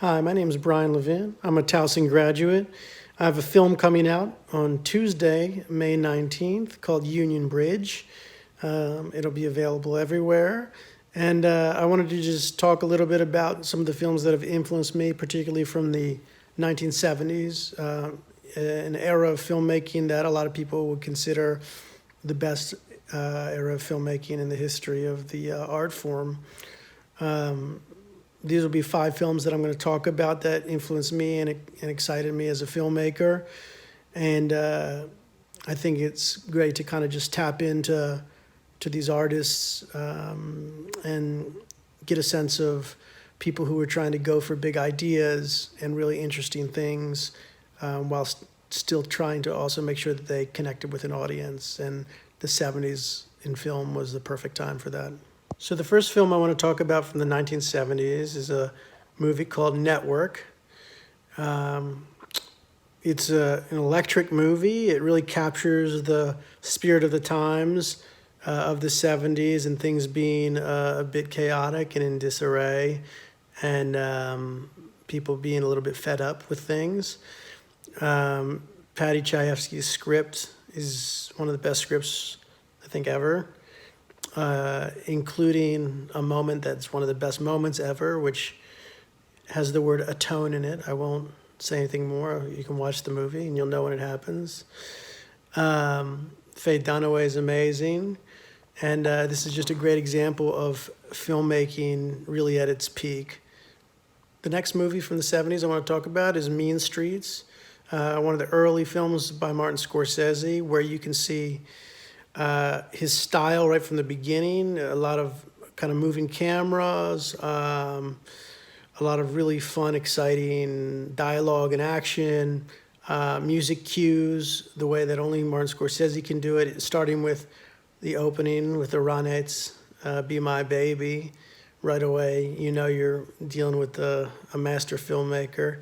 Hi, my name is Brian Levin. I'm a Towson graduate. I have a film coming out on Tuesday, May 19th, called Union Bridge. It'll be available everywhere. And I wanted to just talk a little bit about some of the films that have influenced me, particularly from the 1970s, an era of filmmaking that a lot of people would consider the best era of filmmaking in the history of the art form. These will be 5 films that I'm going to talk about that influenced me and excited me as a filmmaker. And I think it's great to kind of just tap into these artists and get a sense of people who are trying to go for big ideas and really interesting things while still trying to also make sure that they connected with an audience. And the 70s in film was the perfect time for that. So the first film I want to talk about from the 1970s is a movie called Network. It's an electric movie. It really captures the spirit of the times of the 70s and things being a bit chaotic and in disarray, and people being a little bit fed up with things. Paddy Chayefsky's script is one of the best scripts I think ever. Including a moment that's one of the best moments ever, which has the word atone in it. I won't say anything more. You can watch the movie and you'll know when it happens. Faye Dunaway is amazing. And this is just a great example of filmmaking really at its peak. The next movie from the 70s I want to talk about is Mean Streets, one of the early films by Martin Scorsese, where you can see his style right from the beginning, a lot of kind of moving cameras, a lot of really fun, exciting dialogue and action, music cues, the way that only Martin Scorsese can do it, starting with the opening with the Ronettes, Be My Baby. Right away, you know you're dealing with a master filmmaker.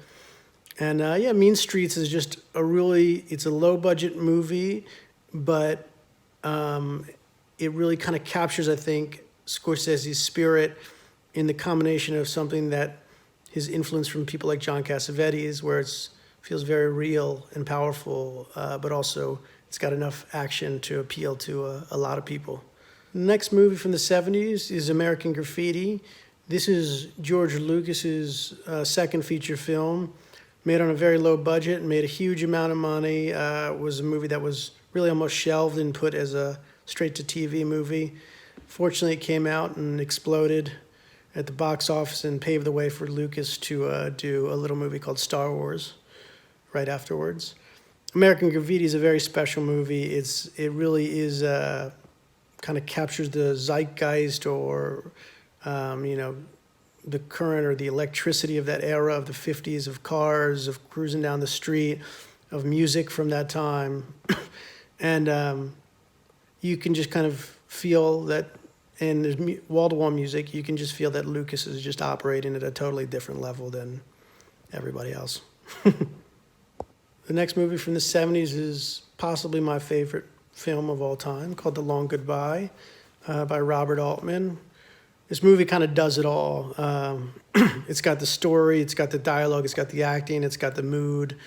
And Mean Streets is just it's a low-budget movie, but it really kind of captures, I think, Scorsese's spirit in the combination of something that his influence from people like John Cassavetes, where it feels very real and powerful, but also it's got enough action to appeal to a lot of people. The next movie from the 70s is American Graffiti. This is George Lucas's second feature film, made on a very low budget, made a huge amount of money. It was a movie that was really almost shelved and put as a straight-to-TV movie. Fortunately, it came out and exploded at the box office and paved the way for Lucas to do a little movie called Star Wars right afterwards. American Graffiti is a very special movie. It really is kind of captures the zeitgeist or the current or the electricity of that era of the 50s, of cars, of cruising down the street, of music from that time. And you can just kind of feel that, and there's wall-to-wall music, you can just feel that Lucas is just operating at a totally different level than everybody else. The next movie from the 70s is possibly my favorite film of all time, called The Long Goodbye, by Robert Altman. This movie kind of does it all. It's got the story, it's got the dialogue, it's got the acting, it's got the mood,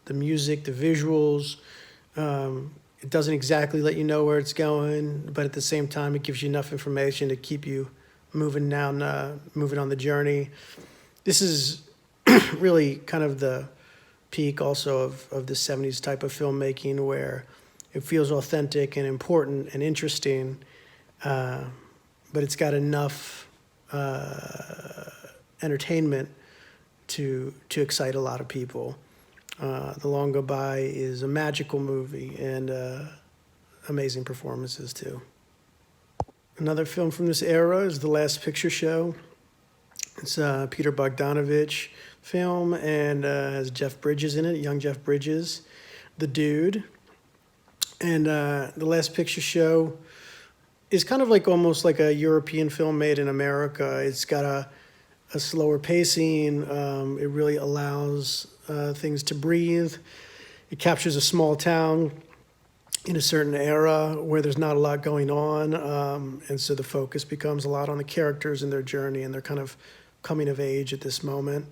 the music, the visuals. It doesn't exactly let you know where it's going, but at the same time, it gives you enough information to keep you moving on the journey. This is really kind of the peak also of the 70s type of filmmaking, where it feels authentic and important and interesting, but it's got enough entertainment to excite a lot of people. The Long Goodbye is a magical movie and amazing performances too. Another film from this era is The Last Picture Show. It's a Peter Bogdanovich film and has Jeff Bridges in it, young Jeff Bridges, the dude. And The Last Picture Show is kind of like almost like a European film made in America. It's got a slower pacing. It really allows things to breathe. It captures a small town in a certain era where there's not a lot going on. And so the focus becomes a lot on the characters and their journey and their kind of coming of age at this moment.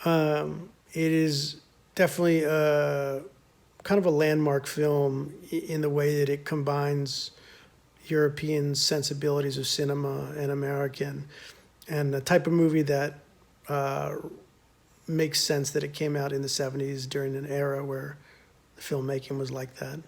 It is definitely kind of a landmark film in the way that it combines European sensibilities of cinema and American, and the type of movie that makes sense that it came out in the 70s during an era where the filmmaking was like that.